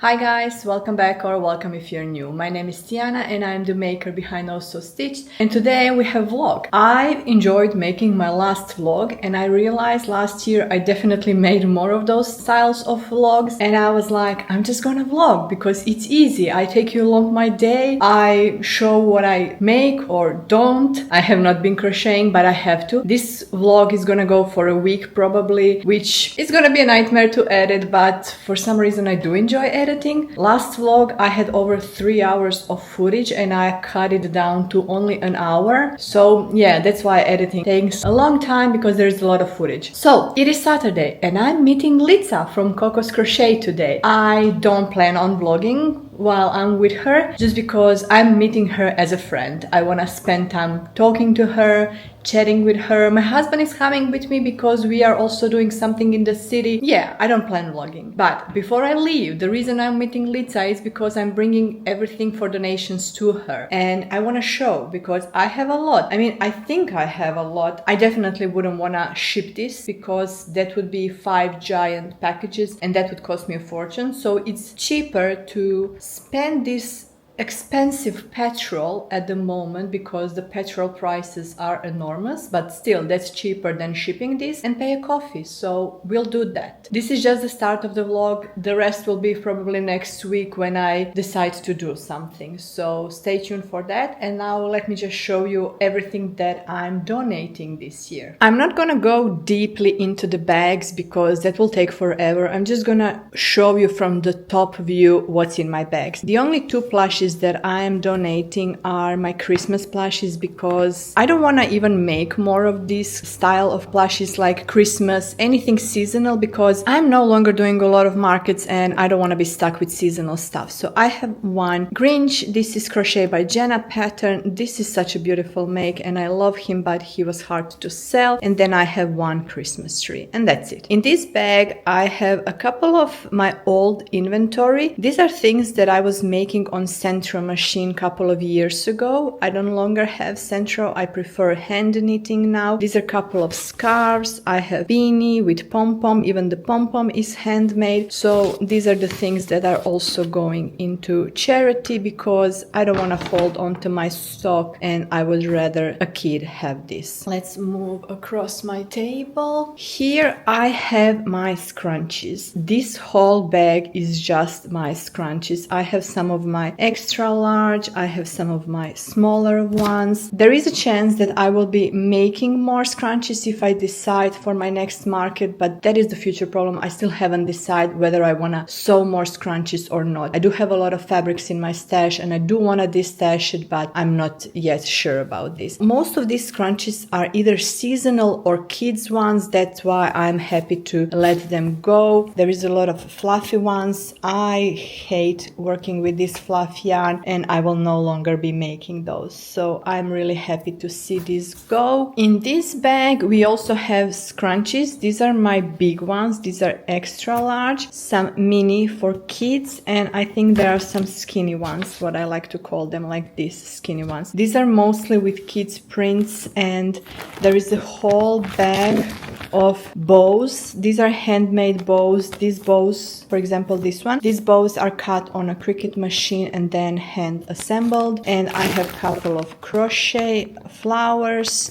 Hi guys, welcome back or welcome if you're new. My name is Tiana and I'm the maker behind Also Stitched, and today we have vlog. I enjoyed making my last vlog and I realized last year I definitely made more of those styles of vlogs, and I was like, I'm just gonna vlog because it's easy. I take you along my day, I show what I make or don't. I have not been crocheting, but I have to. This vlog is gonna go for a week probably, which is gonna be a nightmare to edit, but for some reason I do enjoy editing. Last vlog I had over 3 hours of footage and I cut it down to only an hour. So yeah, that's why editing takes a long time, because there's a lot of footage. So it is Saturday and I'm meeting Litsa from Coco's Crochet today. I don't plan on vlogging while I'm with her, just because I'm meeting her as a friend. I want to spend time talking to her, chatting with her. My husband is coming with me because we are also doing something in the city. Yeah, I don't plan vlogging. But before I leave, the reason I'm meeting Litsa is because I'm bringing everything for donations to her. And I want to show, because I have a lot. I think I have a lot. I definitely wouldn't want to ship this because that would be 5 giant packages and that would cost me a fortune. So it's cheaper to spend this expensive petrol at the moment, because the petrol prices are enormous, but still that's cheaper than shipping this, and pay a coffee. So we'll do that. This is just the start of the vlog. The rest will be probably next week when I decide to do something, so stay tuned for that. And now let me just show you everything that I'm donating this year. I'm not gonna go deeply into the bags because that will take forever. I'm just gonna show you from the top view what's in my bags. The only 2 plushes that I am donating are my Christmas plushies, because I don't want to even make more of this style of plushies like Christmas, anything seasonal, because I'm no longer doing a lot of markets and I don't want to be stuck with seasonal stuff. So I have one Grinch. This is Crochet by Jenna pattern. This is such a beautiful make and I love him, but he was hard to sell. And then I have one Christmas tree, and that's it. In this bag I have a couple of my old inventory. These are things that I was making on Centro machine a couple of years ago. I no longer have Centro. I prefer hand knitting now. These are a couple of scarves. I have beanie with pom-pom. Even the pom-pom is handmade. So these are the things that are also going into charity, because I don't want to hold on to my stock and I would rather a kid have this. Let's move across my table. Here I have my scrunchies. This whole bag is just my scrunchies. I have some of my extra large, I have some of my smaller ones. There is a chance that I will be making more scrunchies if I decide for my next market, but that is the future problem. I still haven't decided whether I want to sew more scrunchies or not. I do have a lot of fabrics in my stash and I do want to destash it, but I'm not yet sure about this. Most of these scrunchies are either seasonal or kids ones. That's why I'm happy to let them go. There is a lot of fluffy ones. I hate working with this fluff yarn and I will no longer be making those. So I'm really happy to see this go. In this bag we also have scrunchies. These are my big ones. These are extra large, some mini for kids, and I think there are some skinny ones, what I like to call them, like these skinny ones. These are mostly with kids prints, and there is a whole bag of bows. These are handmade bows. These bows, for example this one, these bows are cut on a Cricut machine and then hand assembled. And I have a couple of crochet flowers.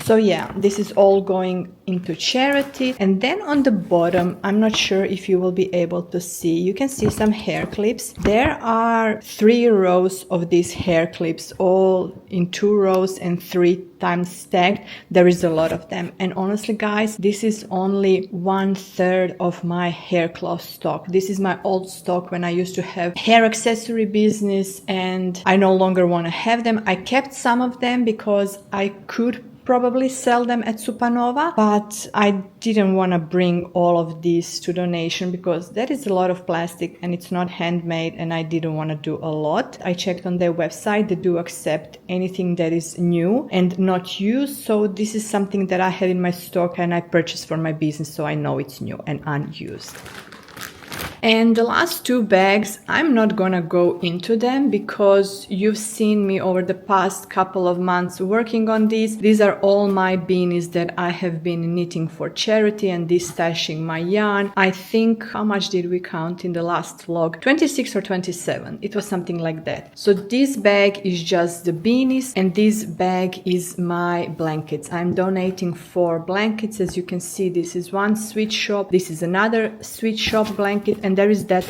So yeah, this is all going into charity. And then on the bottom, I'm not sure if you will be able to see, you can see some hair clips. There are 3 rows of these hair clips, all in 2 rows and 3 times stacked. There is a lot of them, and honestly guys, this is only 1/3 of my hair cloth stock. This is my old stock when I used to have hair accessory business, and I no longer want to have them. I kept some of them because I could probably sell them at Supernova, but I didn't want to bring all of these to donation because that is a lot of plastic and it's not handmade, and I didn't want to do a lot. I checked on their website. They do accept anything that is new and not used, so this is something that I have in my stock and I purchased for my business, so I know it's new and unused. And the last two bags, I'm not gonna go into them because you've seen me over the past couple of months working on these. These are all my beanies that I have been knitting for charity and destashing my yarn. I think, how much did we count in the last vlog? 26 or 27. It was something like that. So this bag is just the beanies and this bag is my blankets. I'm donating 4 blankets. As you can see, this is one sweet shop, this is another sweet shop blanket, and there is that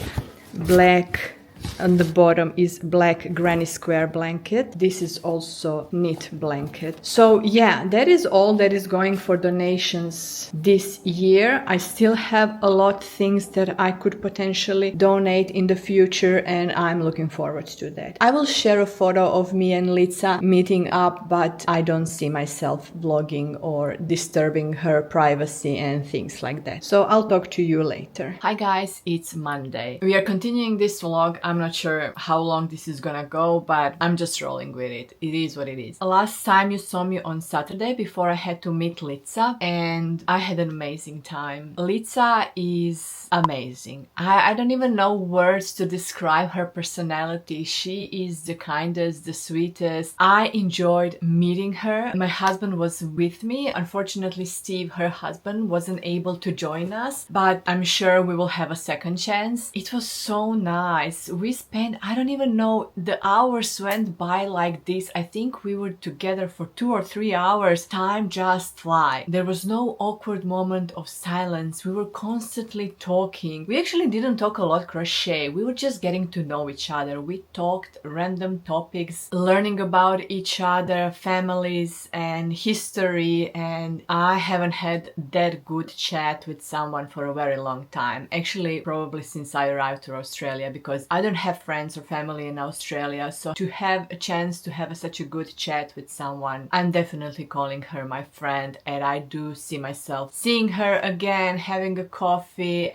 black on the bottom is black granny square blanket. This is also knit blanket. So yeah, that is all that is going for donations this year. I still have a lot of things that I could potentially donate in the future, and I'm looking forward to that. I will share a photo of me and Litsa meeting up, but I don't see myself vlogging or disturbing her privacy and things like that. So I'll talk to you later. Hi guys, it's Monday. We are continuing this vlog. I'm not sure how long this is gonna go, but I'm just rolling with it. It is what it is. Last time you saw me on Saturday before I had to meet Litsa, and I had an amazing time. Litsa is amazing. I don't even know words to describe her personality. She is the kindest, the sweetest. I enjoyed meeting her. My husband was with me. Unfortunately, Steve, her husband, wasn't able to join us, but I'm sure we will have a second chance. It was so nice. We spent, I don't even know, the hours went by like this. I think we were together for 2 or 3 hours. Time just fly. There was no awkward moment of silence. We were constantly talking. We actually didn't talk a lot crochet. We were just getting to know each other. We talked random topics, learning about each other, families and history, and I haven't had that good chat with someone for a very long time. Actually, probably since I arrived to Australia, because I don't have friends or family in Australia, so to have a chance to have such a good chat with someone, I'm definitely calling her my friend, and I do see myself seeing her again, having a coffee.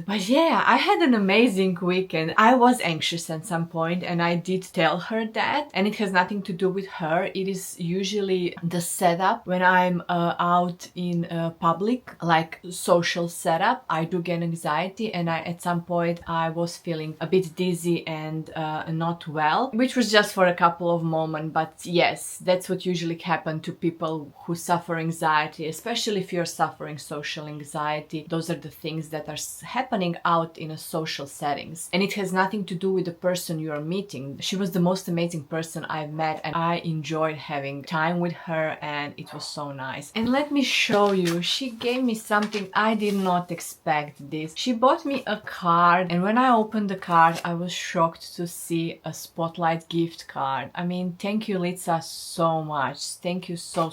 But yeah, I had an amazing weekend. I was anxious at some point and I did tell her that, and it has nothing to do with her. It is usually the setup when I'm out in public, like social setup. I do get anxiety, and at some point I was feeling a bit dizzy and not well, which was just for a couple of moments. But yes, that's what usually happens to people who suffer anxiety, especially if you're suffering social anxiety. Those are the things that are happening out in a social settings, and it has nothing to do with the person you are meeting. She was the most amazing person I've met, and I enjoyed having time with her, and it was so nice. And let me show you, she gave me something I did not expect this. She bought me a card, and when I opened the card, I was shocked to see a Spotlight gift card. I mean, thank you, Litsa, so much. Thank you so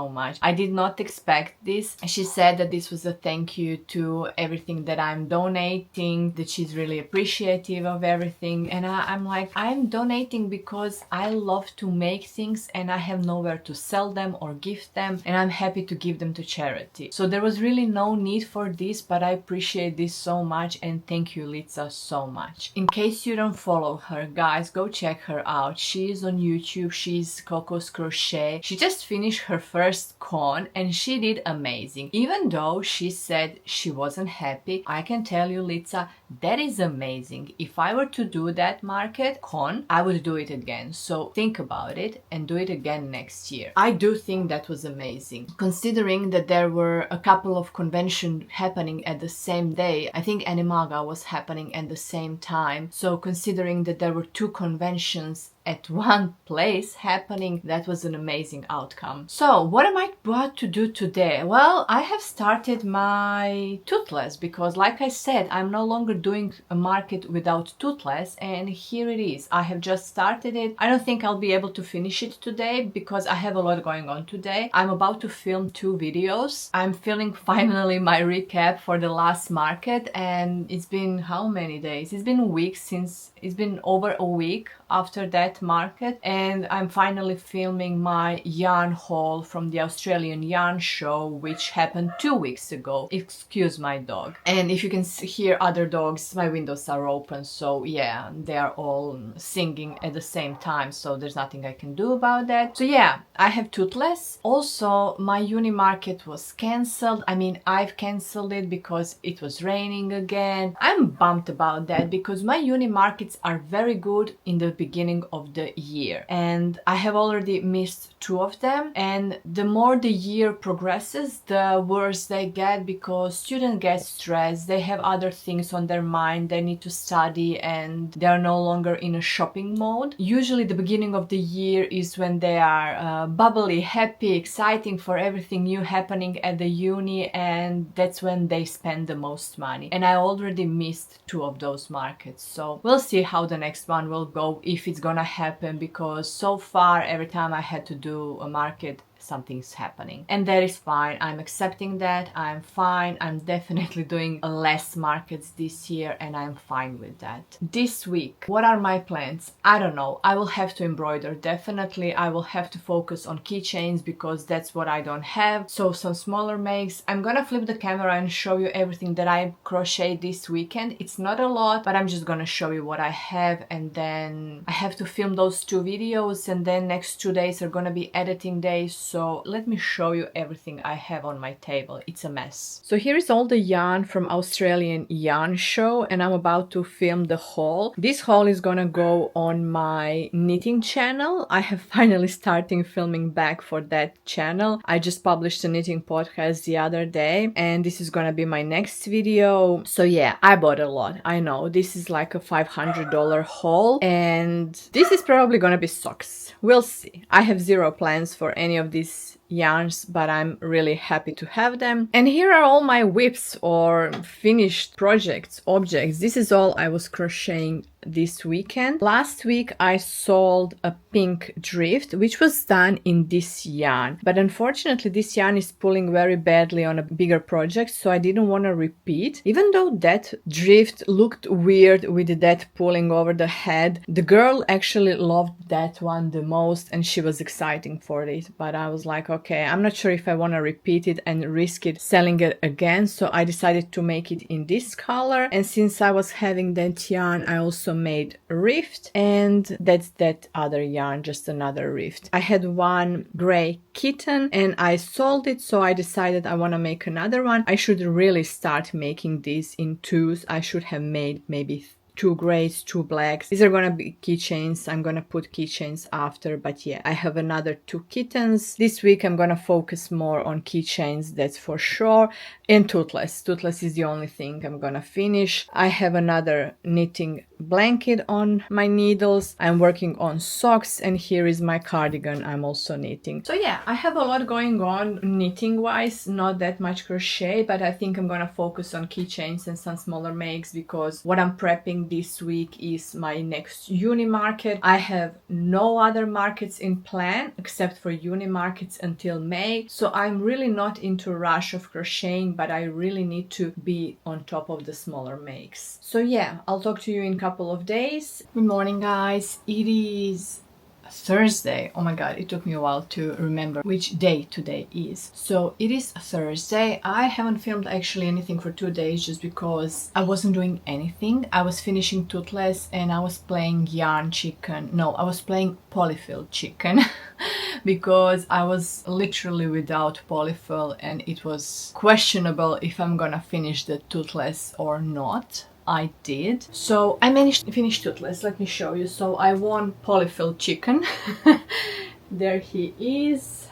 much. I did not expect this. She said that this was a thank you to everything that I'm donating, that she's really appreciative of everything. And I'm like, I'm donating because I love to make things and I have nowhere to sell them or gift them, and I'm happy to give them to charity. So there was really no need for this, but I appreciate this so much, and thank you, Litsa, so much. In case you don't follow her, guys, go check her out. She is on YouTube. She's Coco's Crochet. She just finished her first con and she did amazing. Even though she said she wasn't happy, I can tell you, Litsa, that is amazing. If I were to do that market con, I would do it again. So think about it and do it again next year. I do think that was amazing. Considering that there were a couple of conventions happening at the same day, I think Animaga was happening at the same time. So considering that there were 2 conventions at one place happening, that was an amazing outcome. So what am I about to do today? Well, I have started my toothless, because like I said, I'm no longer doing a market without toothless, and here it is. I have just started it. I don't think I'll be able to finish it today because I have a lot going on today. I'm about to film 2 videos. I'm filming finally my recap for the last market, and it's been how many days? It's been a week since, it's been over a week after that market, and I'm finally filming my yarn haul from the Australian yarn show, which happened 2 weeks ago. Excuse my dog. And if you can hear other dogs, my windows are open, so yeah, they are all singing at the same time, so there's nothing I can do about that. So yeah, I have Toothless. Also, my uni market was cancelled. I mean, I've cancelled it because it was raining again. I'm bummed about that because my uni markets are very good in the beginning of the year, and I have already missed 2 of them, and the more the year progresses, the worse they get because students get stressed, they have other things on their mind, they need to study, and they are no longer in a shopping mode. Usually the beginning of the year is when they are bubbly, happy, exciting for everything new happening at the uni, and that's when they spend the most money. And I already missed 2 of those markets, so we'll see how the next one will go, if it's gonna happen, because so far every time I had to do a market, something's happening, and that is fine. I'm accepting that. I'm fine. I'm definitely doing less markets this year, and I'm fine with that. This week, what are my plans? I don't know. I will have to embroider. Definitely I will have to focus on keychains because that's what I don't have, so some smaller makes. I'm gonna flip the camera and show you everything that I crocheted this weekend. It's not a lot, but I'm just gonna show you what I have, and then I have to film those 2 videos, and then next 2 days are gonna be editing days. So let me show you everything I have on my table. It's a mess. So here is all the yarn from Australian yarn show, and I'm about to film the haul. This haul is gonna go on my knitting channel. I have finally started filming back for that channel. I just published a knitting podcast the other day, and this is gonna be my next video. So yeah, I bought a lot. I know this is like a $500 haul, and this is probably gonna be socks. We'll see. I have zero plans for any of these yarns, but I'm really happy to have them. And here are all my whips or finished projects, objects. This is all I was crocheting this weekend. Last week I sold a pink drift, which was done in this yarn, but unfortunately this yarn is pulling very badly on a bigger project, so I didn't want to repeat. Even though that drift looked weird with that pulling over the head, the girl actually loved that one the most and she was exciting for it, but I was like, okay, I'm not sure if I want to repeat it and risk it selling it again, so I decided to make it in this color. And since I was having that yarn, I also made a rift, and that's that other yarn, just another rift. I had one gray kitten and I sold it, so I decided I want to make another one. I should really start making these in 2s. I should have made maybe 2 grays, 2 blacks. These are gonna be keychains. I'm gonna put keychains after, but yeah, I have another 2 kittens. This week I'm gonna focus more on keychains, that's for sure, and Toothless. Toothless is the only thing I'm gonna finish. I have another knitting blanket on my needles. I'm working on socks, and here is my cardigan I'm also knitting. So yeah, I have a lot going on knitting wise, not that much crochet, but I think I'm gonna focus on keychains and some smaller makes because what I'm prepping this week is my next uni market. I have no other markets in plan except for uni markets until May, so I'm really not into a rush of crocheting, but I really need to be on top of the smaller makes. So yeah, I'll talk to you in a couple of days. Good morning guys, it is Thursday. Oh my god, it took me a while to remember which day today is. So it is Thursday. I haven't filmed actually anything for 2 days just because I wasn't doing anything. I was finishing Toothless and I was playing yarn chicken. No, I was playing polyfill chicken because I was literally without polyfill and it was questionable if I'm gonna finish the Toothless or not. I did. So I managed to finish Toothless. Let me show you. So I won polyfill chicken. There he is.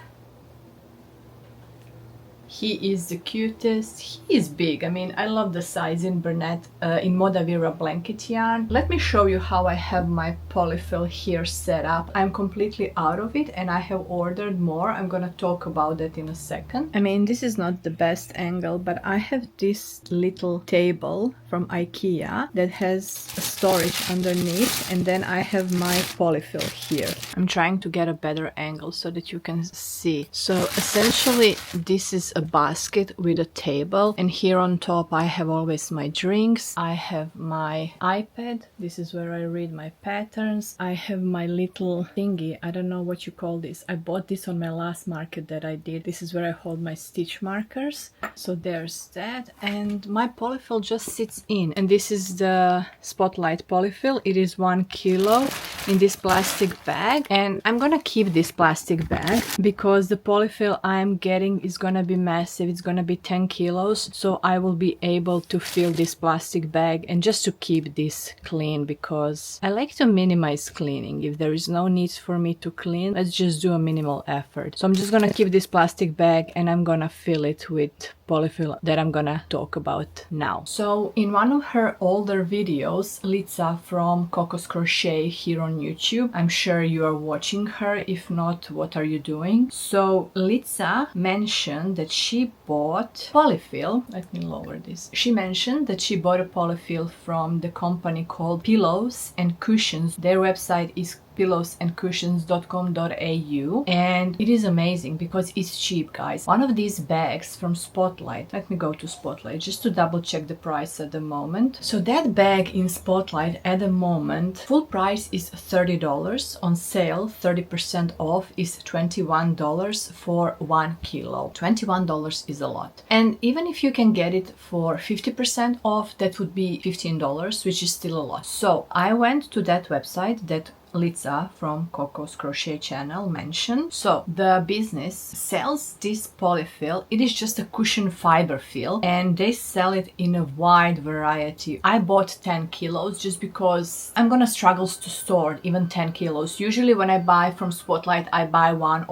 He is the cutest. He is big. I mean, I love the size in Bernat, in Modavira blanket yarn. Let me show you how I have my polyfill here set up. I'm completely out of it and I have ordered more. I'm gonna talk about that in a second. I mean, this is not the best angle, but I have this little table from IKEA that has a storage underneath, and then I have my polyfill here. I'm trying to get a better angle so that you can see. So essentially this is a basket with a table, and here on top I have always my drinks. I have my iPad. This is where I read my patterns. I have my little thingy. I don't know what you call this. I bought this on my last market that I did. This is where I hold my stitch markers. So there's that, and my polyfill just sits in, and this is the Spotlight polyfill. It is 1 kilo in this plastic bag, and I'm gonna keep this plastic bag because the polyfill I'm getting is gonna be massive. It's gonna be 10 kilos, so I will be able to fill this plastic bag, and just to keep this clean, because I like to minimize cleaning. If there is no need for me to clean, let's just do a minimal effort. So I'm just gonna keep this plastic bag, and I'm gonna fill it with polyfill that I'm gonna talk about now. So in one of her older videos, Litsa from Coco's Crochet here on YouTube, I'm sure you are watching her. If not, what are you doing? So Litsa mentioned that she bought polyfill. Let me lower this. She mentioned that she bought a polyfill from the company called Pillows and Cushions. Their website is pillowsandcushions.com.au, and it is amazing because it's cheap, guys. One of these bags from Spotlight, let me go to Spotlight just to double check the price at the moment. So that bag in Spotlight at the moment, full price is $30. On sale, 30% off is $21 for 1 kilo. $21 is a lot. And even if you can get it for 50% off, that would be $15, which is still a lot. So I went to that website that Litsa from Coco's Crochet channel mentioned. So the business sells this polyfill. It is just a cushion fiber fill, and they sell it in a wide variety. I bought 10 kilos just because I'm gonna struggle to store even 10 kilos. Usually when I buy from Spotlight, I buy 1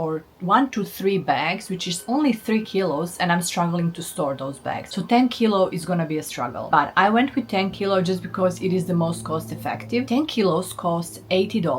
to 3 bags, which is only 3 kilos, and I'm struggling to store those bags. So 10 kilo is gonna be a struggle. But I went with 10 kilo just because it is the most cost effective. 10 kilos cost $80,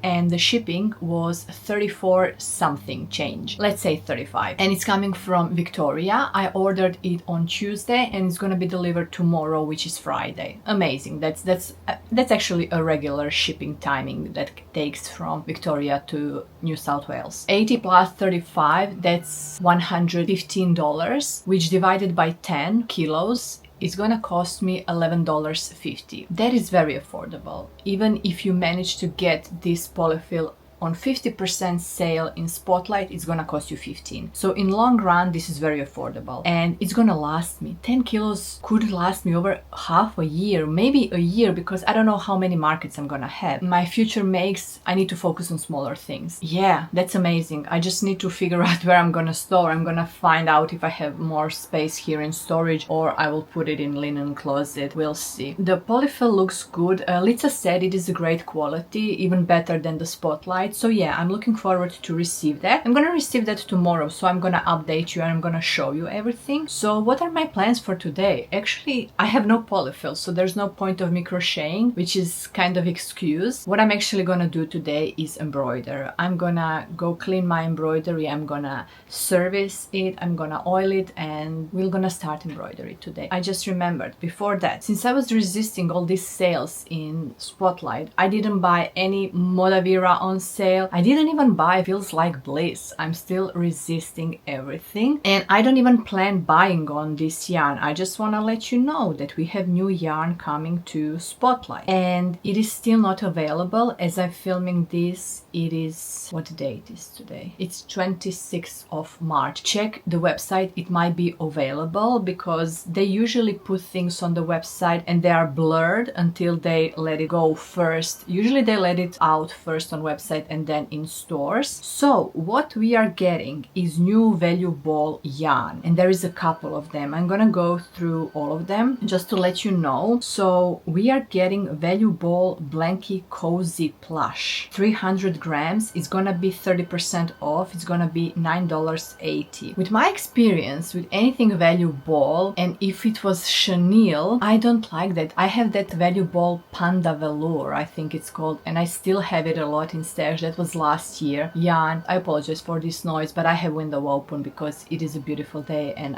and the shipping was 34 something change, let's say 35, and it's coming from Victoria. I ordered it on Tuesday, and it's gonna be delivered tomorrow, which is Friday. Amazing. That's actually a regular shipping timing that takes from Victoria to New South Wales. 80 plus 35, that's $115, which divided by 10 kilos, it's gonna cost me $11.50. That is very affordable. Even if you manage to get this polyfill on 50% sale in Spotlight, it's gonna cost you 15. So in long run, this is very affordable, and it's gonna last me. 10 kilos could last me over half a year, maybe a year, because I don't know how many markets I'm gonna have. My future makes, I need to focus on smaller things. Yeah, that's amazing. I just need to figure out where I'm gonna store. I'm gonna find out if I have more space here in storage, or I will put it in linen closet. We'll see. The polyfill looks good. Litsa said it is a great quality, even better than the Spotlight. So yeah, I'm looking forward to receive that. I'm gonna receive that tomorrow, so I'm gonna update you and I'm gonna show you everything. So what are my plans for today? Actually, I have no polyfill, so there's no point of me crocheting, which is kind of excuse. What I'm actually gonna do today is embroider. I'm gonna go clean my embroidery, I'm gonna service it, I'm gonna oil it, and we're gonna start embroidery today. I just remembered before that, since I was resisting all these sales in Spotlight, I didn't buy any Modavira on sale. I didn't even buy Feels Like Bliss. I'm still resisting everything, and I don't even plan buying on this yarn. I just want to let you know that we have new yarn coming to Spotlight, and it is still not available as I'm filming this. It is, what date is today? It's 26th of March. Check the website, it might be available, because they usually put things on the website and they are blurred until they let it go first. Usually they let it out first on website and then in stores. So what we are getting is new value ball yarn, and there is a couple of them. I'm gonna go through all of them just to let you know. So we are getting value ball blankie cozy plush, 300 grams. It's gonna be 30% off. It's gonna be $9.80. With my experience with anything value ball, and if it was chenille, I don't like that. I have that value ball panda velour, I think it's called, and I still have it a lot in stash. That was last year. Yarn, I apologize for this noise, but I have window open because it is a beautiful day, and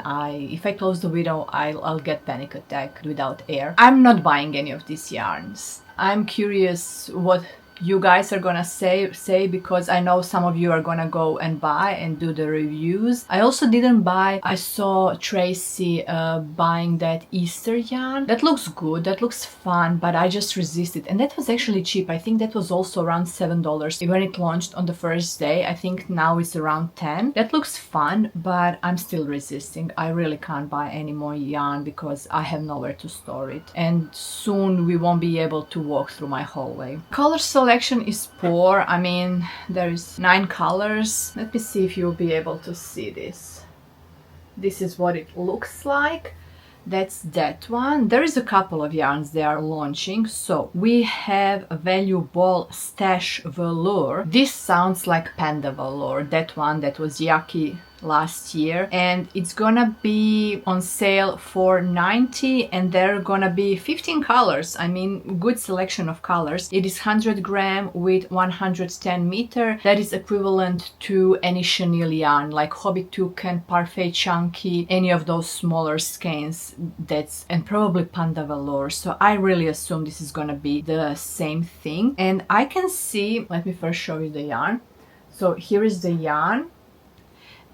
if I close the window, I'll get panic attack without air. I'm not buying any of these yarns. I'm curious what you guys are gonna say because I know some of you are gonna go and buy and do the reviews. I also didn't buy. I saw Tracy buying that Easter yarn. That looks good, that looks fun, but I just resisted. And that was actually cheap. I think that was also around $7 when it launched on the first day. I think now it's around 10. That looks fun, but I'm still resisting. I really can't buy any more yarn because I have nowhere to store it. And soon we won't be able to walk through my hallway. Color selection is poor. I mean, there is 9 colors. Let me see if you'll be able to see this. This is what it looks like. That's that one. There is a couple of yarns they are launching. So we have a Value Ball Stash Velour. This sounds like Panda Velour, that one that was yucky last year, and it's gonna be on sale for $90, and there are gonna be 15 colors. I mean, good selection of colors. It is 100 gram with 110 meter. That is equivalent to any chenille yarn like Hobby Toucan, Parfait Chunky, any of those smaller skeins. That's, and probably Panda Velour. So I really assume this is gonna be the same thing. And I can see, let me first show you the yarn. So here is the yarn.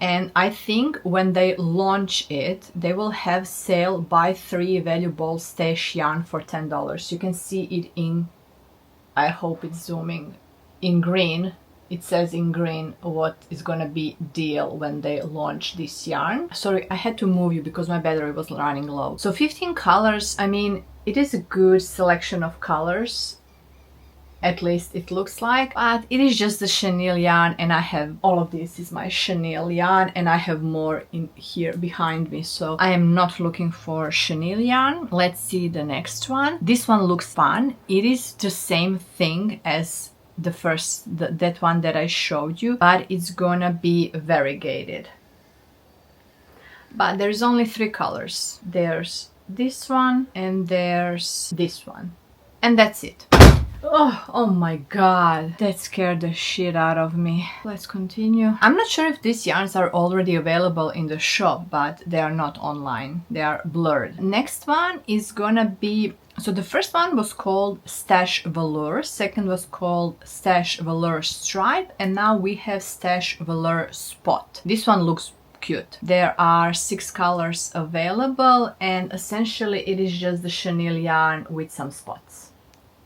And I think when they launch it, they will have sale buy 3 Value Ball Stash yarn for $10. You can see it in, I hope it's zooming, in green. It says in green what is gonna be deal when they launch this yarn. Sorry, I had to move you because my battery was running low. So 15 colors, I mean, it is a good selection of colors. At least it looks like, but it is just the chenille yarn, and I have all of this is my chenille yarn, and I have more in here behind me, so I am not looking for chenille yarn. Let's see the next one. This one looks fun. It is the same thing as the first, that one that I showed you, but it's gonna be variegated. But there's only 3 colors. There's this one and there's this one, and that's it. Oh my god, that scared the shit out of me. Let's continue. I'm not sure if these yarns are already available in the shop, but they are not online. They are blurred. Next one is gonna be, so the first one was called Stash Velour, second was called Stash Velour Stripe, and now we have Stash Velour Spot. This one looks cute. There are 6 colors available, and essentially it is just the chenille yarn with some spots.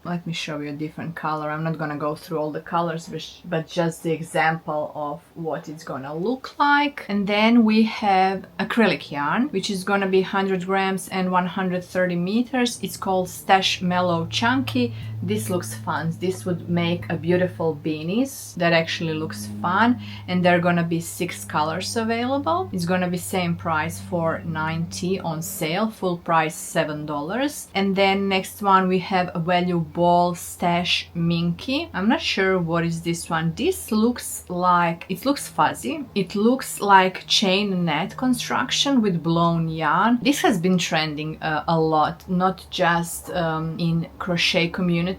Let me show you a different color. I'm not gonna go through all the colors, but just the example of what it's gonna look like. And then we have acrylic yarn, which is gonna be 100 grams and 130 meters. It's called Stash Mellow Chunky. This looks fun. This would make a beautiful beanies. That actually looks fun. And there are gonna be 6 colors available. It's gonna be same price for $90 on sale, full price $7. And then next one we have a Value Ball Stash Minky. I'm not sure what is this one. This looks like, it looks fuzzy. It looks like chain net construction with blown yarn. This has been trending a lot, not just in crochet community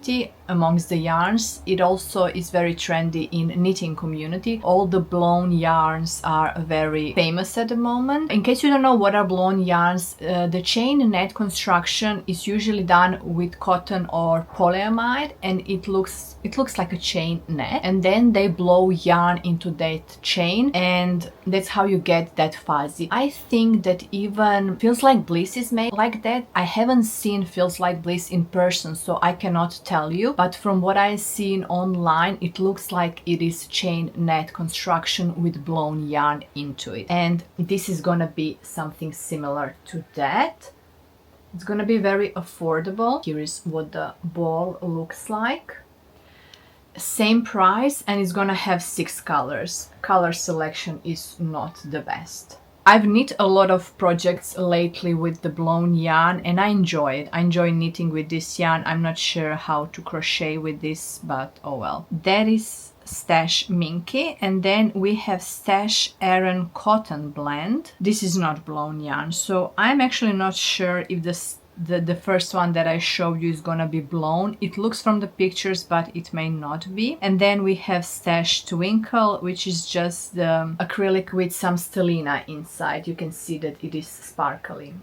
amongst the yarns. It also is very trendy in knitting community. All the blown yarns are very famous at the moment. In case you don't know what are blown yarns, the chain net construction is usually done with cotton or polyamide, and it looks like a chain net, and then they blow yarn into that chain, and that's how you get that fuzzy. I think that even Feels Like Bliss is made like that. I haven't seen Feels Like Bliss in person, so I cannot tell you, but from what I've seen online, it looks like it is chain net construction with blown yarn into it, and this is gonna be something similar to that. It's gonna be very affordable. Here is what the ball looks like. Same price, and it's gonna have 6 colors. Color selection is not the best. I've knit a lot of projects lately with the blown yarn, and I enjoy it. I enjoy knitting with this yarn. I'm not sure how to crochet with this, but oh well. That is Stash Minky, and then we have Stash Aran Cotton Blend. This is not blown yarn, so I'm actually not sure if the first one that I showed you is gonna be blown. It looks from the pictures, but it may not be. And then we have Stash Twinkle, which is just the acrylic with some stellina inside. You can see that it is sparkling.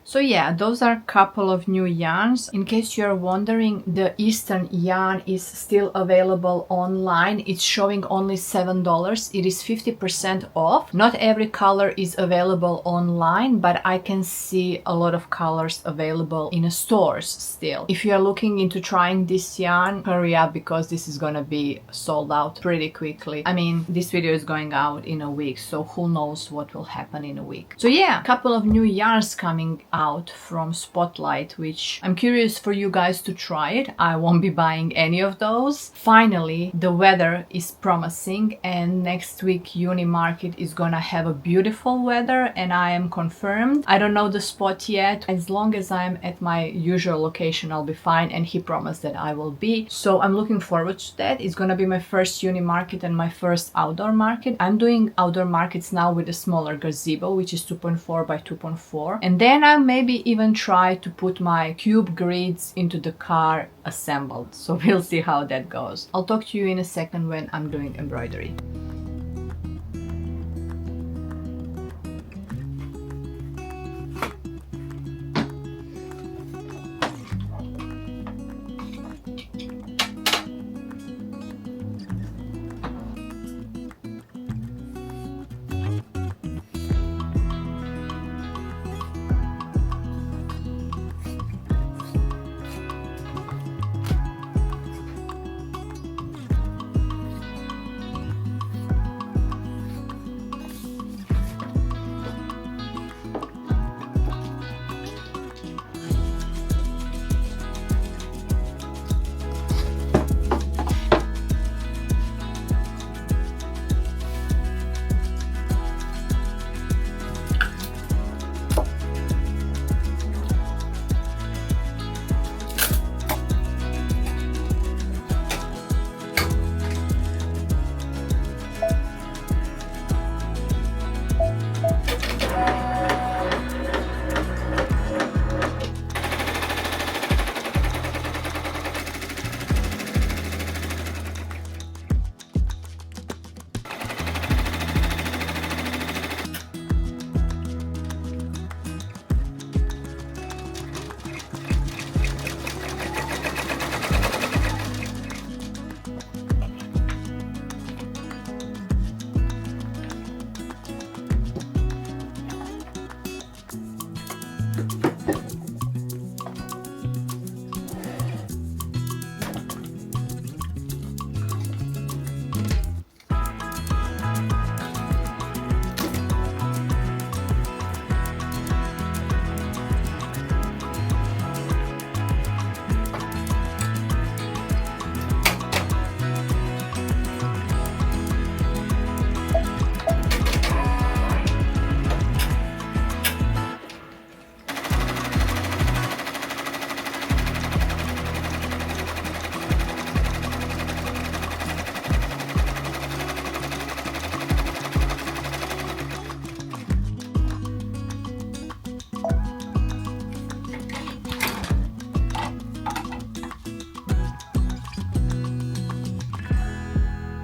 So yeah, those are a couple of new yarns. In case you're wondering, the Eastern yarn is still available online. It's showing only $7. It is 50% off. Not every color is available online, but I can see a lot of colors available in stores still. If you're looking into trying this yarn, hurry up because this is gonna be sold out pretty quickly. I mean, this video is going out in a week, so who knows what will happen in a week. So yeah, a couple of new yarns coming out from Spotlight, which I'm curious for you guys to try it. I won't be buying any of those. Finally, the weather is promising, and next week Uni Market is gonna have a beautiful weather, and I am confirmed. I don't know the spot yet. As long as I'm at my usual location, I'll be fine, and he promised that I will be. So I'm looking forward to that. It's gonna be my first Uni Market and my first outdoor market. I'm doing outdoor markets now with a smaller gazebo, which is 2.4 by 2.4, and then I'll maybe even try to put my cube grids into the car assembled. So we'll see how that goes. I'll talk to you in a second when I'm doing embroidery.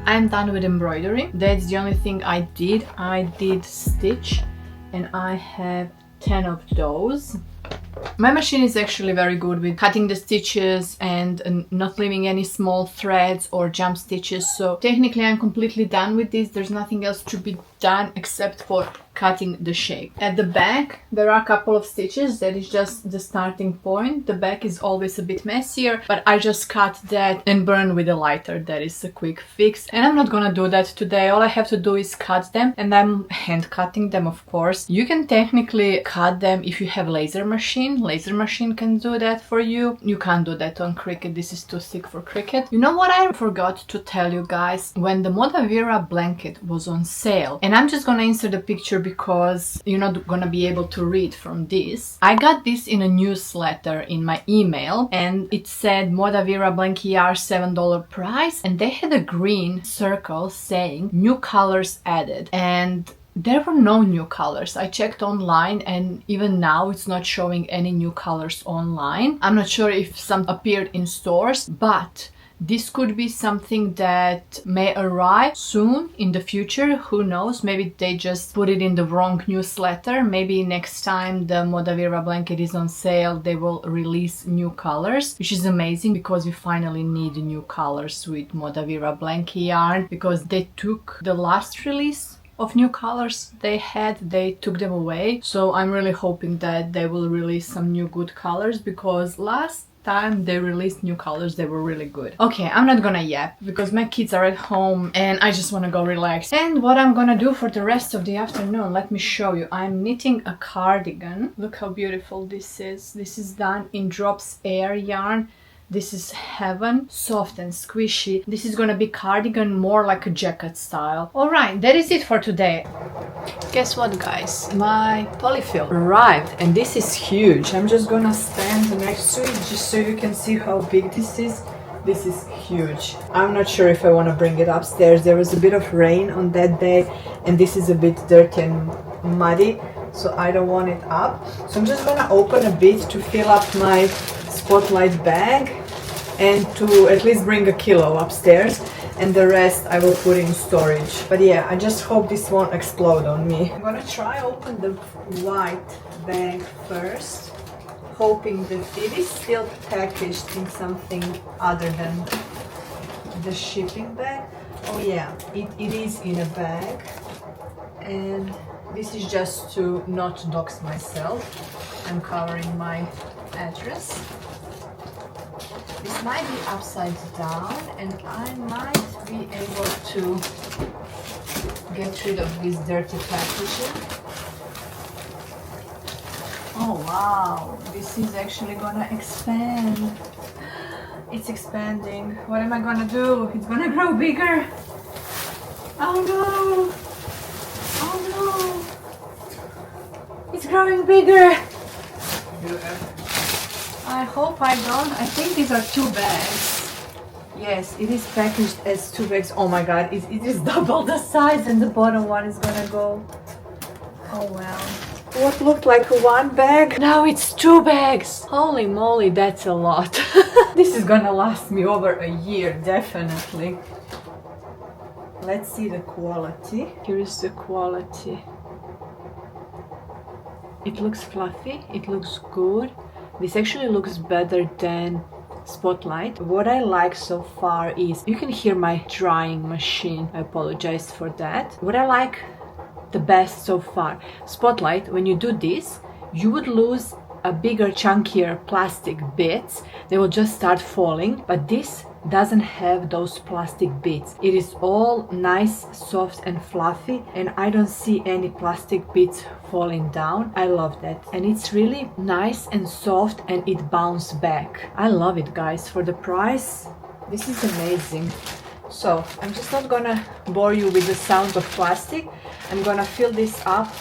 I'm done with embroidery. That's the only thing I did. I did stitch, and I have 10 of those. My machine is actually very good with cutting the stitches and not leaving any small threads or jump stitches, so technically I'm completely done with this. There's nothing else to be done except for cutting the shape. At the back there are a couple of stitches. That is just the starting point. The back is always a bit messier, but I just cut that and burn with a lighter. That is a quick fix, and I'm not gonna do that today. All I have to do is cut them, and I'm hand cutting them, of course. You can technically cut them if you have laser machine. Laser machine can do that for you. You can't do that on Cricut. This is too thick for Cricut. You know what I forgot to tell you guys? When the Modavira blanket was on sale, and I'm just gonna insert a picture because you're not gonna be able to read from this. I got this in a newsletter in my email, and it said Modavira blanket yarn $7 price, and they had a green circle saying new colors added, and there were no new colors. I checked online, and even now it's not showing any new colors online. I'm not sure if some appeared in stores, but This could be something that may arrive soon in the future. Who knows? Maybe they just put it in the wrong newsletter. Maybe next time the Modavira blanket is on sale, they will release new colors, which is amazing because we finally need new colors with Modavira blanket yarn, because they took the last release of new colors they took them away. So I'm really hoping that they will release some new good colors, because last time they released new colors, they were really good. Okay, I'm not gonna yap because my kids are at home and I just want to go relax. And what I'm gonna do for the rest of the afternoon, let me show you. I'm knitting a cardigan. Look how beautiful this is. This is done in Drops Air yarn. This is heaven, soft and squishy. This is gonna be cardigan, more like a jacket style. Alright, that is it for today. Guess what, guys? My polyfill arrived and this is huge. I'm just gonna stand next to it just so you can see how big this is. This is huge. I'm not sure if I want to bring it upstairs. There was a bit of rain on that day and this is a bit dirty and muddy, so I don't want it up. So I'm just gonna open a bit to fill up my spotlight bag and to at least bring a kilo upstairs, and the rest I will put in storage. But yeah, I just hope this won't explode on me. I'm gonna try open the white bag first, hoping that it is still packaged in something other than the shipping bag. Oh yeah, it is in a bag, and this is just to not dox myself. I'm covering my address. This might be upside down and I might be able to get rid of this dirty packaging. Oh wow, this is actually gonna expand. It's expanding. What am I gonna do? It's gonna grow bigger. Oh no! Oh no! It's growing bigger! I hope I don't. I think these are 2 bags. Yes, it is packaged as 2 bags. Oh my god, it is double the size and the bottom one is gonna go. Oh well. What looked like 1 bag, now it's 2 bags. Holy moly, that's a lot. This is gonna last me over a year, definitely. Let's see the quality. Here is the quality. It looks fluffy, it looks good. This actually looks better than Spotlight. What I like so far is, you can hear my drying machine. I apologize for that. What I like the best so far, Spotlight, when you do this, you would lose a bigger, chunkier plastic bits. They will just start falling, but this doesn't have those plastic bits. It is all nice, soft and fluffy, and I don't see any plastic bits falling down. I love that, and it's really nice and soft and it bounces back. I love it, guys. For the price, this is amazing. So I'm just not gonna bore you with the sound of plastic. I'm gonna fill this up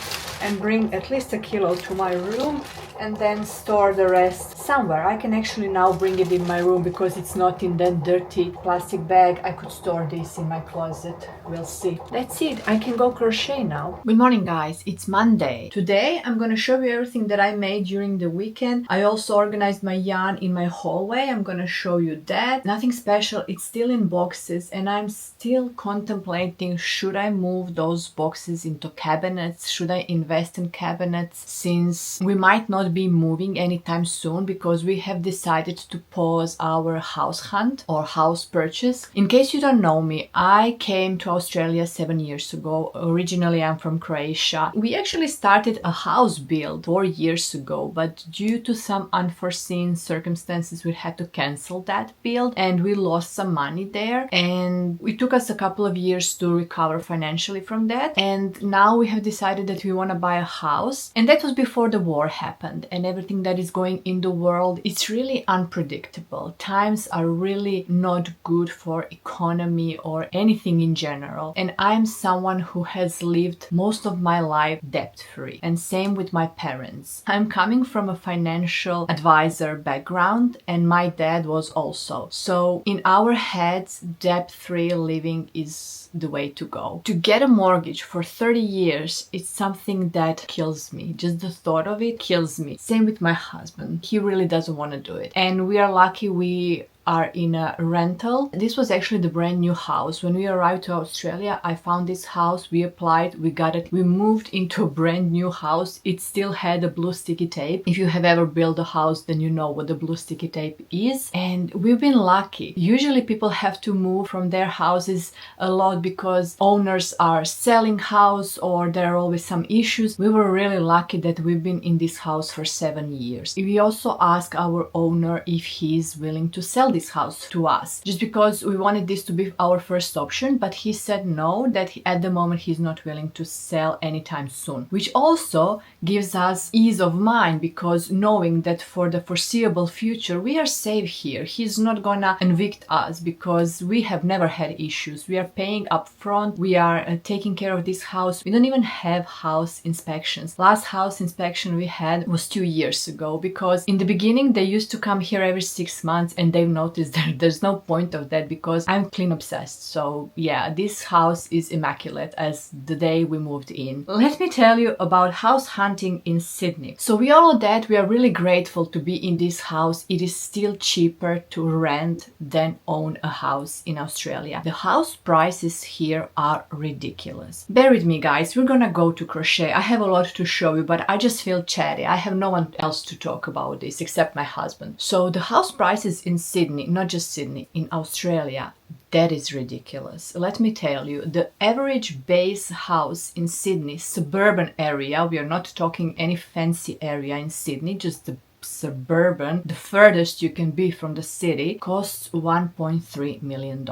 and bring at least 1 kilo to my room and then store the rest somewhere. I can actually now bring it in my room because it's not in that dirty plastic bag. I could store this in my closet. We'll see. That's it. I can go crochet now. Good morning, guys. It's Monday. Today I'm gonna show you everything that I made during the weekend. I also organized my yarn in my hallway. I'm gonna show you that. Nothing special. It's still in boxes and I'm still contemplating, should I move those boxes into cabinets? Should I invest in cabinets, since we might not be moving anytime soon because we have decided to pause our house hunt or house purchase. In case you don't know me, I came to Australia 7 years ago. Originally I'm from Croatia. We actually started a house build 4 years ago, but due to some unforeseen circumstances we had to cancel that build and we lost some money there, and it took us a couple of years to recover financially from that, and now we have decided that we want to buy a house, and that was before the war happened. And everything that is going in the world, it's really unpredictable. Times are really not good for economy or anything in general, and I'm someone who has lived most of my life debt-free, and same with my parents. I'm coming from a financial advisor background and my dad was also. So in our heads, debt-free living is the way to go. To get a mortgage for 30 years, it's something that kills me. Just the thought of it kills me. Same with my husband. He really doesn't want to do it. And we are lucky we are in a rental. This was actually the brand new house. When we arrived to Australia, I found this house, we applied, we got it, we moved into a brand new house. It still had a blue sticky tape. If you have ever built a house, then you know what the blue sticky tape is. And we've been lucky. Usually people have to move from their houses a lot because owners are selling house or there are always some issues. We were really lucky that we've been in this house for 7 years. We also asked our owner if he's willing to sell this house to us, just because we wanted this to be our first option, but he said no, that at the moment he's not willing to sell anytime soon, which also gives us ease of mind, because knowing that for the foreseeable future we are safe here. He's not gonna evict us because we have never had issues. We are paying up front, we are taking care of this house. We don't even have house inspections. Last house inspection we had was 2 years ago, because in the beginning they used to come here every 6 months, and they've noticed that there's no point of that because I'm clean obsessed. So yeah, this house is immaculate as the day we moved in. Let me tell you about house hunting in Sydney. So we all know that we are really grateful to be in this house. It is still cheaper to rent than own a house in Australia. The house prices here are ridiculous. Bear with me guys, we're gonna go to Crochet. I have a lot to show you, but I just feel chatty. I have no one else to talk about this except my husband. So the house prices in Sydney, not just Sydney, in Australia, that is ridiculous. Let me tell you, the average base house in Sydney, suburban area, we are not talking any fancy area in Sydney, just the suburban, the furthest you can be from the city, costs $1.3 million.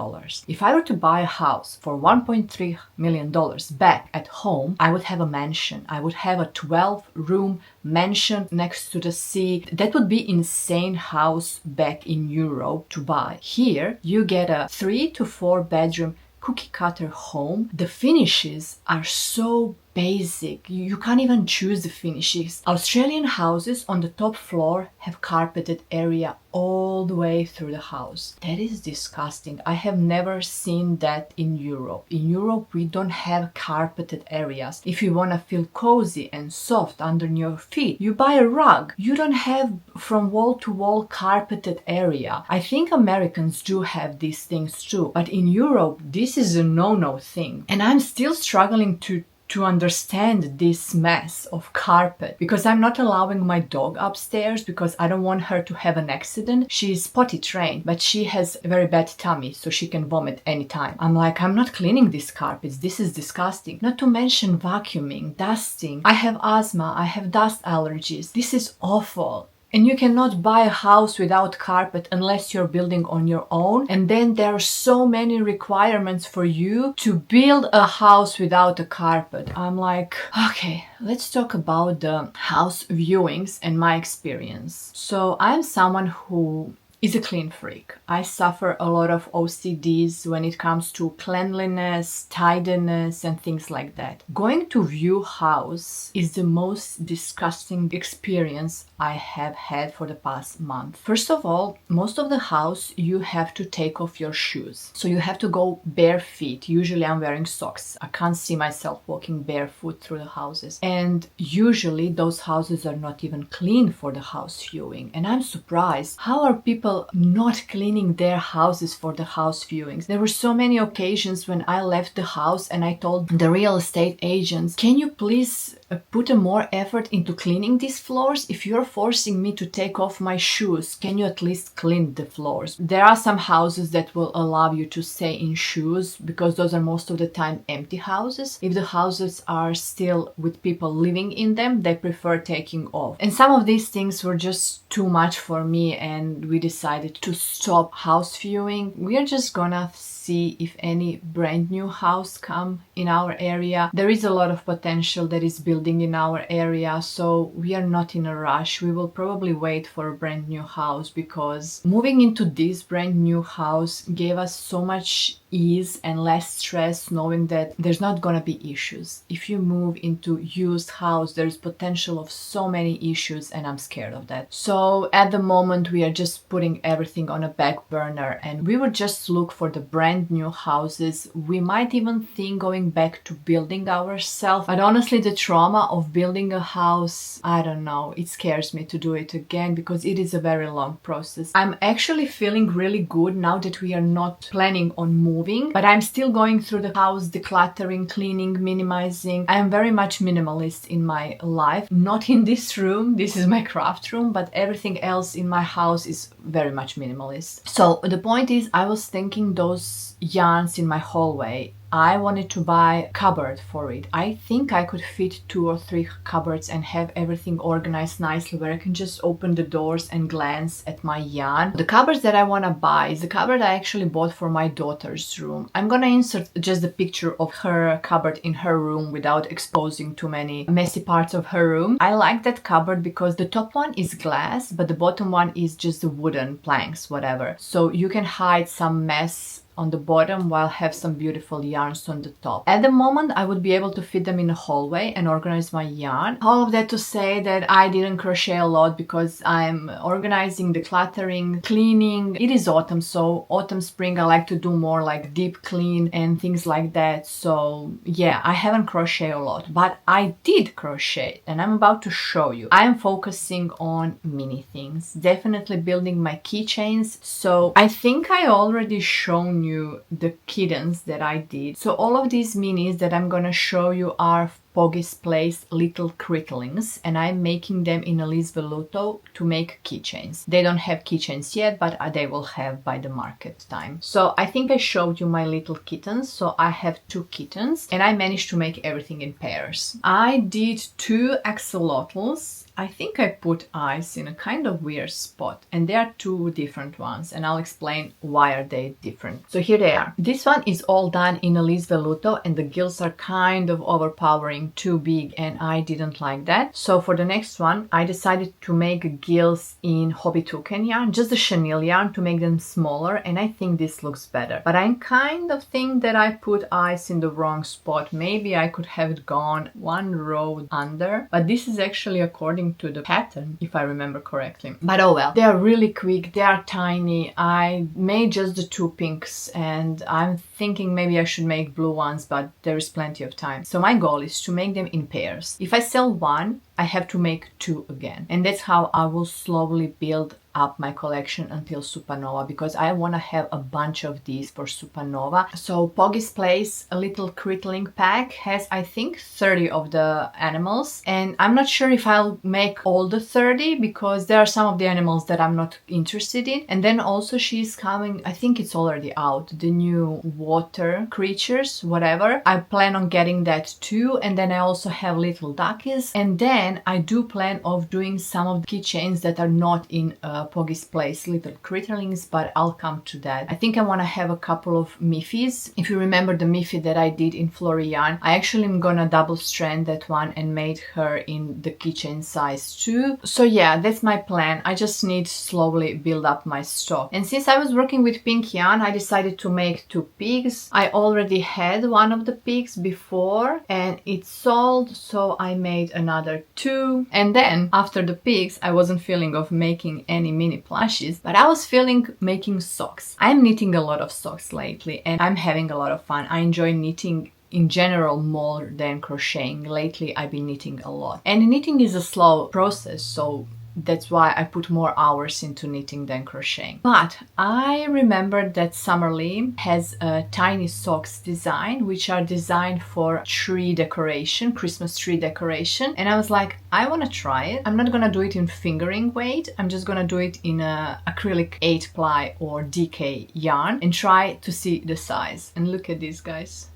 If I were to buy a house for $1.3 million back at home, I would have a mansion. I would have a 12-room mansion next to the sea. That would be insane house back in Europe to buy. Here, you get a 3 to 4 bedroom cookie cutter home. The finishes are so basic. You can't even choose the finishes. Australian houses on the top floor have carpeted area all the way through the house. That is disgusting. I have never seen that in Europe. In Europe, we don't have carpeted areas. If you want to feel cozy and soft under your feet, you buy a rug. You don't have from wall to wall carpeted area. I think Americans do have these things too, but in Europe, this is a no-no thing. And I'm still struggling to understand this mess of carpet, because I'm not allowing my dog upstairs because I don't want her to have an accident. She's potty trained, but she has a very bad tummy, so she can vomit anytime. I'm like, I'm not cleaning these carpets. This is disgusting. Not to mention vacuuming, dusting. I have asthma. I have dust allergies. This is awful. And you cannot buy a house without carpet unless you're building on your own. And then there are so many requirements for you to build a house without a carpet. I'm like, okay, let's talk about the house viewings and my experience. So I'm someone who is a clean freak. I suffer a lot of OCDs when it comes to cleanliness, tidiness, and things like that. Going to view house is the most disgusting experience I have had for the past month. First of all, most of the house you have to take off your shoes. So you have to go bare feet. Usually I'm wearing socks. I can't see myself walking barefoot through the houses. And usually those houses are not even clean for the house viewing. And I'm surprised, how are people not cleaning their houses for the house viewings? There were so many occasions when I left the house and I told the real estate agents, can you please put a more effort into cleaning these floors? If you're forcing me to take off my shoes, can you at least clean the floors? There are some houses that will allow you to stay in shoes because those are most of the time empty houses. If the houses are still with people living in them, they prefer taking off. And some of these things were just too much for me, and we decided to stop house viewing. We are just gonna see if any brand new house come in our area. There is a lot of potential that is building in our area, so we are not in a rush. We will probably wait for a brand new house because moving into this brand new house gave us so much ease and less stress knowing that there's not gonna be issues. If you move into used house, there's potential of so many issues, and I'm scared of that. So at the moment we are just putting everything on a back burner, and we would just look for the brand new houses. We might even think going back to building ourselves, but honestly the trauma of building a house, I don't know, it scares me to do it again because it is a very long process. I'm actually feeling really good now that we are not planning on moving, but I'm still going through the house, decluttering, cleaning, minimizing. I am very much minimalist in my life. Not in this room, this is my craft room, but everything else in my house is very much minimalist. So the point is, I was thinking those yarns in my hallway, I wanted to buy a cupboard for it. I think I could fit 2 or 3 cupboards and have everything organized nicely where I can just open the doors and glance at my yarn. The cupboards that I want to buy is the cupboard I actually bought for my daughter's room. I'm gonna insert just the picture of her cupboard in her room without exposing too many messy parts of her room. I like that cupboard because the top one is glass, but the bottom one is just the wooden planks, whatever. So you can hide some mess on the bottom while have some beautiful yarns on the top. At the moment I would be able to fit them in a hallway and organize my yarn. All of that to say that I didn't crochet a lot because I'm organizing, decluttering, cleaning. It is autumn, so autumn, spring I like to do more like deep clean and things like that. So yeah, I haven't crocheted a lot, but I did crochet and I'm about to show you. I'm focusing on mini things, definitely building my keychains. So I think I already shown you the kittens that I did. So all of these minis that I'm gonna show you are Poggy's Place little cricklings, and I'm making them in Elise Velluto to make keychains. They don't have keychains yet, but they will have by the market time. So I think I showed you my little kittens. So I have 2 kittens and I managed to make everything in pairs. I did 2 axolotls. I think I put eyes in a kind of weird spot, and there are 2 different ones, and I'll explain why are they different. So here they are. This one is all done in Elise Velluto and the gills are kind of overpowering, too big, and I didn't like that. So for the next one I decided to make gills in Hobby Toucan yarn, just the chenille yarn, to make them smaller, and I think this looks better. But I kind of think that I put eyes in the wrong spot. Maybe I could have it gone 1 row under, but this is actually according to the pattern, if I remember correctly. But oh well, they are really quick, they are tiny. I made just the 2 pinks and I'm thinking maybe I should make blue ones, but there is plenty of time. So my goal is to make them in pairs. If I sell 1, I have to make 2 again, and that's how I will slowly build up my collection until Supernova, because I want to have a bunch of these for Supernova. So Poggy's Place, a little crittling pack, has I think 30 of the animals, and I'm not sure if I'll make all the 30 because there are some of the animals that I'm not interested in. And then also she's coming, I think it's already out, the new water creatures, whatever. I plan on getting that too, and then I also have little duckies, and then I do plan of doing some of the keychains that are not in Poggy's Place little critterlings, but I'll come to that. I think I want to have a couple of Miffys. If you remember the Miffy that I did in Flory yarn, I actually am gonna double strand that one and made her in the keychain size too. So yeah, that's my plan. I just need to slowly build up my stock. And since I was working with pink yarn, I decided to make 2 pigs. I already had one of the pigs before and it sold, so I made another 2. And then after the pigs I wasn't feeling of making any mini plushies, but I was feeling making socks. I'm knitting a lot of socks lately and I'm having a lot of fun. I enjoy knitting in general more than crocheting. Lately I've been knitting a lot, and knitting is a slow process, so that's why I put more hours into knitting than crocheting. But I remembered that Summerlee has a tiny socks design, which are designed for tree decoration, Christmas tree decoration. And I was like, I want to try it. I'm not gonna do it in fingering weight. I'm just gonna do it in a acrylic 8-ply or DK yarn and try to see the size. And look at this, guys.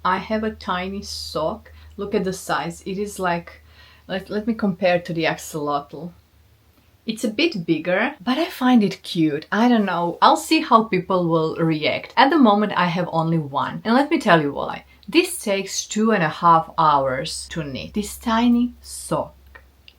I have a tiny sock. Look at the size. It is like, let me compare to the axolotl. It's a bit bigger, but I find it cute. I don't know. I'll see how people will react. At the moment, I have only 1. And let me tell you why. This takes 2.5 hours to knit. This tiny sock.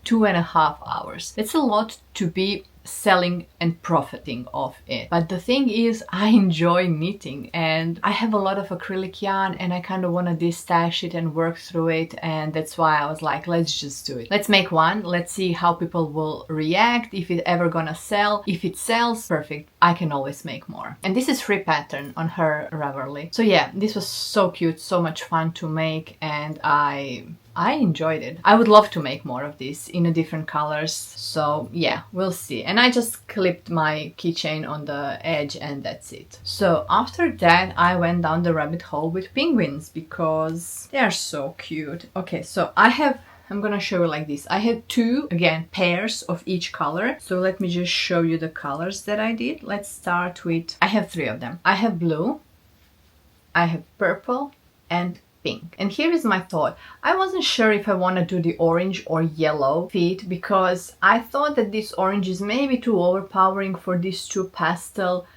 2.5 hours. It's a lot to be selling and profiting off it. But the thing is, I enjoy knitting and I have a lot of acrylic yarn and I kind of want to destash it and work through it, and that's why I was like, let's just do it. Let's make one. Let's see how people will react, if it ever gonna sell. If it sells, perfect. I can always make more. And this is free pattern on her Ravelry. So yeah, this was so cute, so much fun to make, and I enjoyed it. I would love to make more of this in a different colors. So yeah, we'll see. And I just clipped my keychain on the edge and that's it. So after that, I went down the rabbit hole with penguins because they are so cute. Okay, so I'm gonna show you like this. I had two, again, pairs of each color. So let me just show you the colors that I did. Let's start with, I have three of them. I have blue, I have purple, and pink. And here is my thought. I wasn't sure if I want to do the orange or yellow feet because I thought that this orange is maybe too overpowering for these two pastel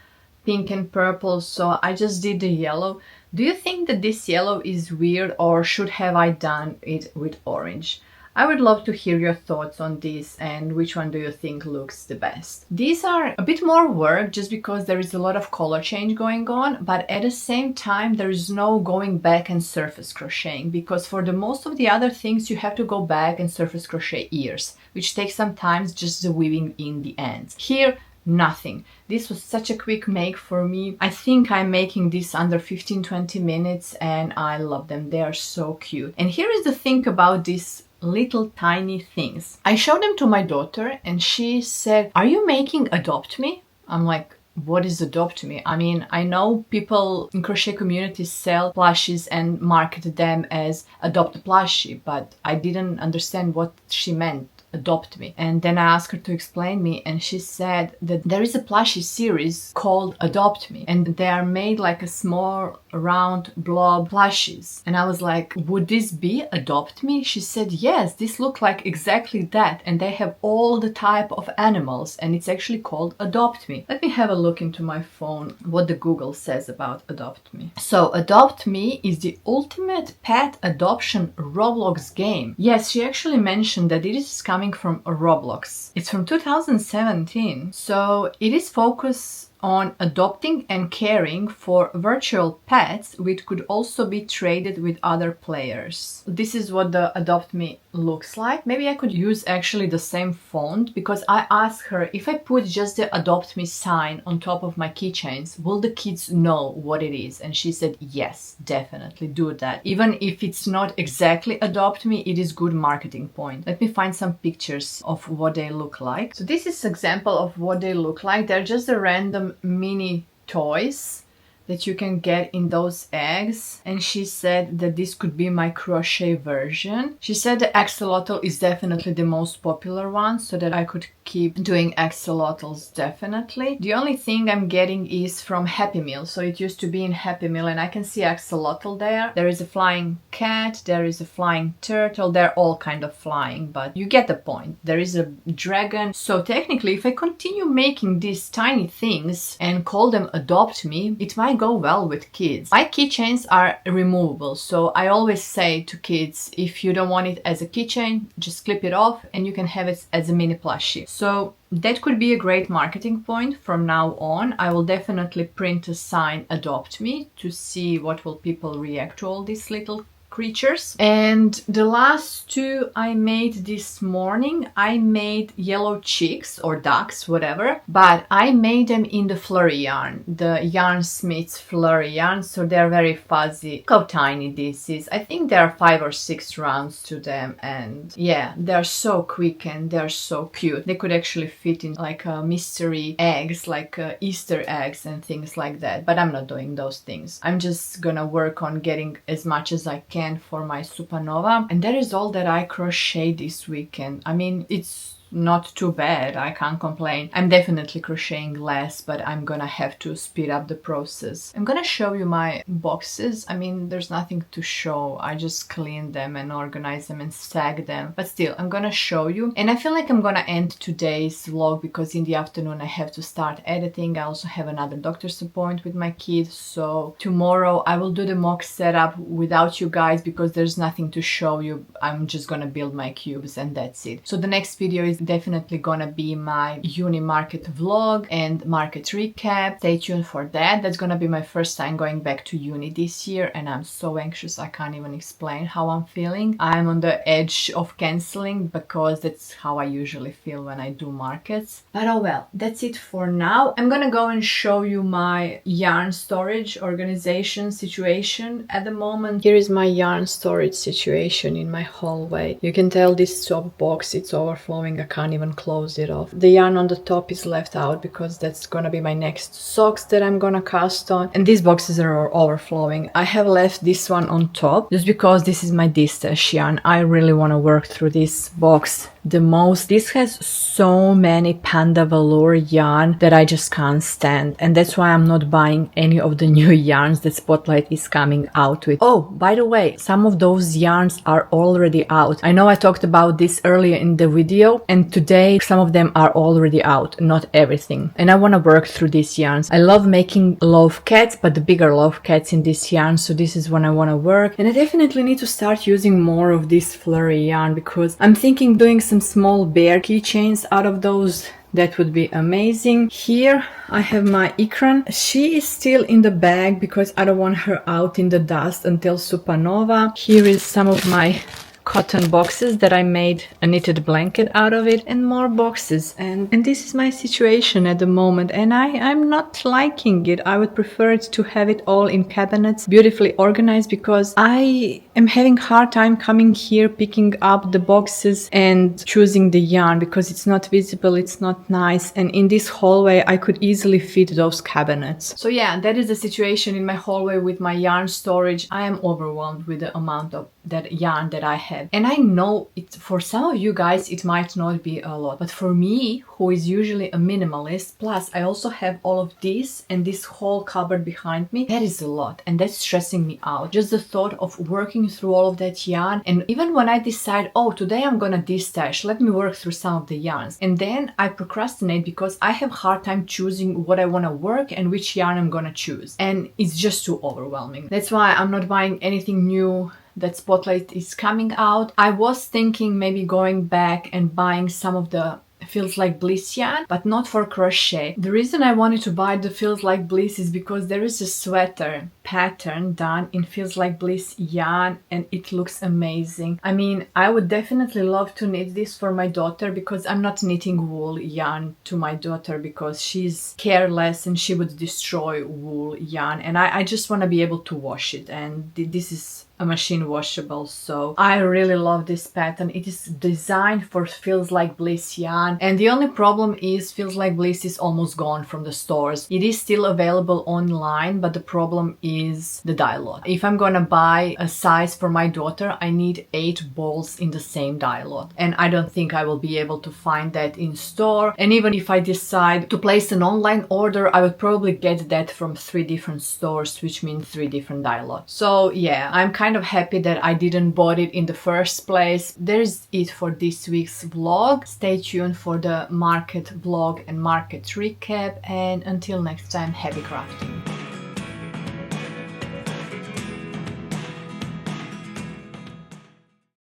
pink and purple, so I just did the yellow. Do you think that this yellow is weird, or should have I done it with orange? I would love to hear your thoughts on this and which one do you think looks the best. These are a bit more work just because there is a lot of color change going on, but at the same time there is no going back and surface crocheting, because for the most of the other things you have to go back and surface crochet ears, which takes some time just the weaving in the ends. Here, nothing. This was such a quick make for me. I think I'm making this under 15-20 minutes and I love them. They are so cute. And here is the thing about these little tiny things. I showed them to my daughter and she said, "Are you making Adopt Me?" I'm like, what is Adopt Me? I mean, I know people in crochet communities sell plushies and market them as Adopt a Plushie, but I didn't understand what she meant. Adopt Me. And then I asked her to explain me, and she said that there is a plushie series called Adopt Me, and they are made like a small round blob plushies. And I was like, would this be Adopt Me? She said, yes, this look like exactly that, and they have all the type of animals, and it's actually called Adopt Me. Let me have a look into my phone what the Google says about Adopt Me. So Adopt Me is the ultimate pet adoption Roblox game. Yes, she actually mentioned that it is coming from Roblox. It's from 2017, so it is focused on adopting and caring for virtual pets, which could also be traded with other players. This is what the Adopt Me looks like. Maybe I could use actually the same font, because I asked her if I put just the Adopt Me sign on top of my keychains, will the kids know what it is? And she said, yes, definitely do that. Even if it's not exactly Adopt Me, it is good marketing point. Let me find some pictures of what they look like. So this is an example of what they look like. They're just a random mini toys that you can get in those eggs, and she said that this could be my crochet version. She said the axolotl is definitely the most popular one, so that I could keep doing axolotls definitely. The only thing I'm getting is from Happy Meal, so it used to be in Happy Meal, and I can see axolotl there. There is a flying cat, there is a flying turtle, they're all kind of flying, but you get the point. There is a dragon. So technically, if I continue making these tiny things and call them Adopt Me, it might go well with kids. My keychains are removable, so I always say to kids, if you don't want it as a keychain, just clip it off and you can have it as a mini plushie. So that could be a great marketing point from now on. I will definitely print a sign Adopt Me to see what will people react to all these little creatures. And the last two I made this morning, I made yellow chicks or ducks, whatever, but I made them in the flurry yarn, the Yarn Smith's flurry yarn, so they're very fuzzy. Look how tiny this is. I think there are 5 or 6 rounds to them, and yeah, they're so quick and they're so cute. They could actually fit in like mystery eggs, like Easter eggs and things like that, but I'm not doing those things. I'm just gonna work on getting as much as I can for my supernova, and that is all that I crocheted this weekend. I mean, it's not too bad, I can't complain. I'm definitely crocheting less, but I'm gonna have to speed up the process. I'm gonna show you my boxes. I mean, there's nothing to show. I just clean them and organize them and stack them, but still, I'm gonna show you. And I feel like I'm gonna end today's vlog because in the afternoon I have to start editing. I also have another doctor's appointment with my kid, so tomorrow I will do the mock setup without you guys because there's nothing to show you. I'm just gonna build my cubes and that's it. So the next video is definitely gonna be my uni market vlog and market recap. Stay tuned for that. That's gonna be my first time going back to uni this year, and I'm so anxious. I can't even explain how I'm feeling. I'm on the edge of canceling because that's how I usually feel when I do markets. But oh well, that's it for now. I'm gonna go and show you my yarn storage organization situation at the moment. Here is my yarn storage situation in my hallway. You can tell this top box, it's overflowing. I can't even close it off. The yarn on the top is left out because that's gonna be my next socks that I'm gonna cast on, and these boxes are overflowing. I have left this one on top just because this is my distash yarn. I really want to work through this box the most. This has so many panda velour yarn that I just can't stand, and that's why I'm not buying any of the new yarns that Spotlight is coming out with. Oh, by the way, some of those yarns are already out. I know I talked about this earlier in the video, and today some of them are already out, not everything, and I want to work through these yarns. I love making loaf cats, but the bigger loaf cats in this yarn, so this is when I want to work. And I definitely need to start using more of this flurry yarn because I'm thinking doing some small bear keychains out of those. That would be amazing. Here I have my Ikran. She is still in the bag because I don't want her out in the dust until Supernova. Here is some of my cotton boxes that I made a knitted blanket out of it, and more boxes, and this is my situation at the moment, and I'm not liking it. I would prefer it to have it all in cabinets, beautifully organized, because I am having hard time coming here, picking up the boxes and choosing the yarn because it's not visible, it's not nice, and in this hallway I could easily fit those cabinets. So yeah, that is the situation in my hallway with my yarn storage. I am overwhelmed with the amount of that yarn that I have, and I know it for some of you guys it might not be a lot, but for me, who is usually a minimalist, plus I also have all of this and this whole cupboard behind me, that is a lot, and that's stressing me out. Just the thought of working through all of that yarn, and even when I decide, oh, today I'm gonna distash, let me work through some of the yarns, and then I procrastinate because I have hard time choosing what I want to work and which yarn I'm gonna choose, and it's just too overwhelming. That's why I'm not buying anything new that Spotlight is coming out. I was thinking maybe going back and buying some of the Feels Like Bliss yarn, but not for crochet. The reason I wanted to buy the Feels Like Bliss is because there is a sweater pattern done in Feels Like Bliss yarn, and it looks amazing. I mean, I would definitely love to knit this for my daughter because I'm not knitting wool yarn to my daughter because she's careless and she would destroy wool yarn, and I just want to be able to wash it, and this is a machine washable, so I really love this pattern. It is designed for Feels Like Bliss yarn, and the only problem is Feels Like Bliss is almost gone from the stores. It is still available online, but the problem is the dye lot. If I'm gonna buy a size for my daughter, I need 8 balls in the same dye lot, and I don't think I will be able to find that in store. And even if I decide to place an online order, I would probably get that from 3 different stores, which means 3 different dye lots. So yeah, I'm kind of happy that I didn't bought it in the first place. There's it for this week's vlog. Stay tuned for the market vlog and market recap, and until next time, happy crafting.